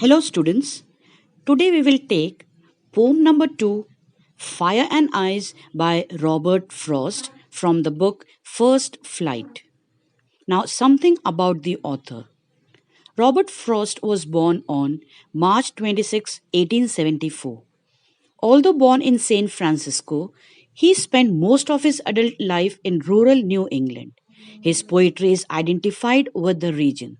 Hello, students. Today we will take poem number 2, Fire and Ice by Robert Frost from the book First Flight. Now, something about the author. Robert Frost was born on March 26, 1874. Although born in San Francisco, he spent most of his adult life in rural New England. His poetry is identified with the region.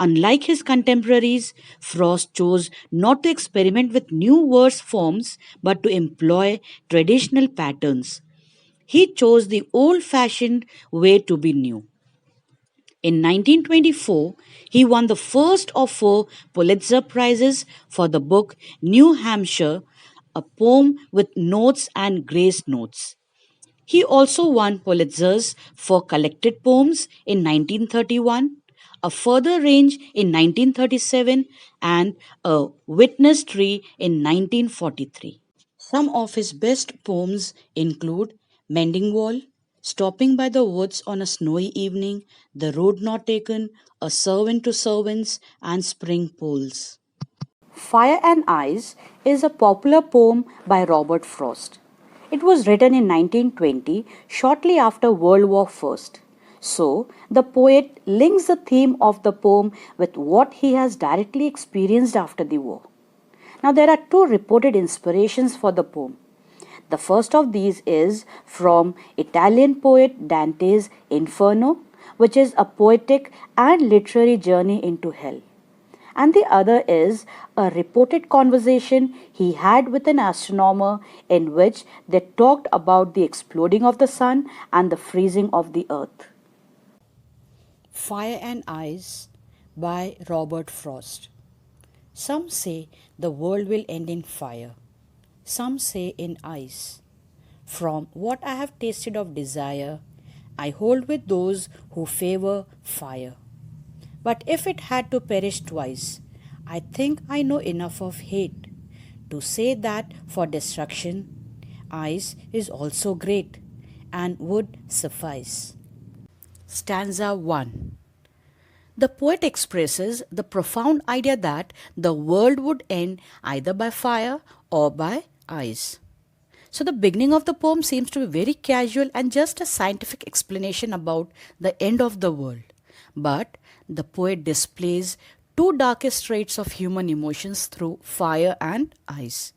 Unlike his contemporaries, Frost chose not to experiment with new verse forms but to employ traditional patterns. He chose the old fashioned way to be new. In 1924, he won the first of four Pulitzer Prizes for the book New Hampshire, a poem with notes and grace notes. He also won Pulitzers for collected poems in 1931, a further range in 1937, and a witness tree in 1943. Some of his best poems include Mending Wall, Stopping by the Woods on a Snowy Evening, The Road Not Taken, A Servant to Servants, and Spring Poles. Fire and Ice is a popular poem by Robert Frost. It was written in 1920, shortly after World War I. So, the poet links the theme of the poem with what he has directly experienced after the war. Now, there are two reported inspirations for the poem. The first of these is from Italian poet Dante's Inferno, which is a poetic and literary journey into hell. And the other is a reported conversation he had with an astronomer in which they talked about the exploding of the sun and the freezing of the earth. Fire and Ice by Robert Frost. Some say the world will end in fire, some say in ice. From what I have tasted of desire, I hold with those who favor fire. But if it had to perish twice, I think I know enough of hate to say that for destruction, ice is also great and would suffice. Stanza 1. The poet expresses the profound idea that the world would end either by fire or by ice. So, the beginning of the poem seems to be very casual and just a scientific explanation about the end of the world. But the poet displays two darkest traits of human emotions through fire and ice.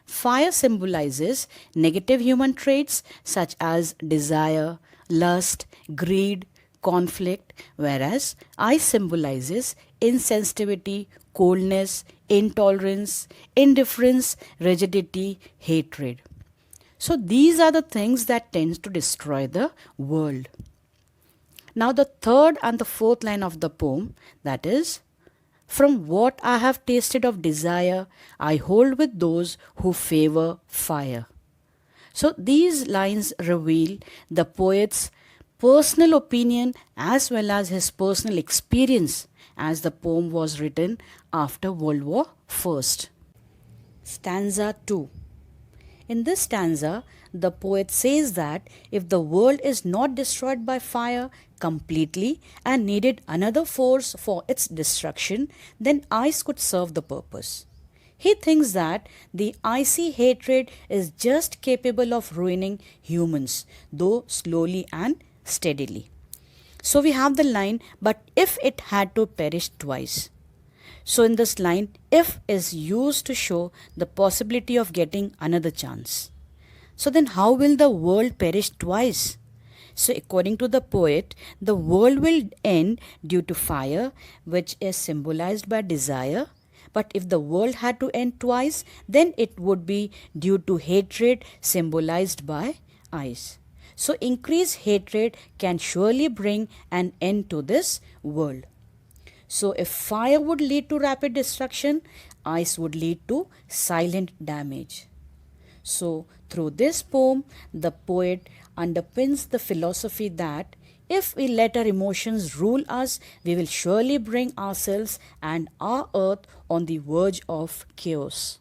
Fire symbolizes negative human traits such as desire, lust, greed, conflict, whereas ice symbolizes insensitivity, coldness, intolerance, indifference, rigidity, hatred. So these are the things that tends to destroy the world. Now the third and the fourth line of the poem, that is, from what I have tasted of desire, I hold with those who favor fire. So these lines reveal the poet's personal opinion as well as his personal experience as the poem was written after World War I. Stanza 2. In this stanza, the poet says that if the world is not destroyed by fire completely and needed another force for its destruction, then ice could serve the purpose. He thinks that the icy hatred is just capable of ruining humans, though slowly and steadily. So we have the line, but if it had to perish twice. So in this line, if is used to show the possibility of getting another chance. So then how will the world perish twice? So according to the poet, the world will end due to fire, which is symbolized by desire. But if the world had to end twice, then it would be due to hatred, symbolized by ice. So increased hatred can surely bring an end to this world. So if fire would lead to rapid destruction, ice would lead to silent damage. So through this poem, the poet underpins the philosophy that if we let our emotions rule us, we will surely bring ourselves and our earth on the verge of chaos.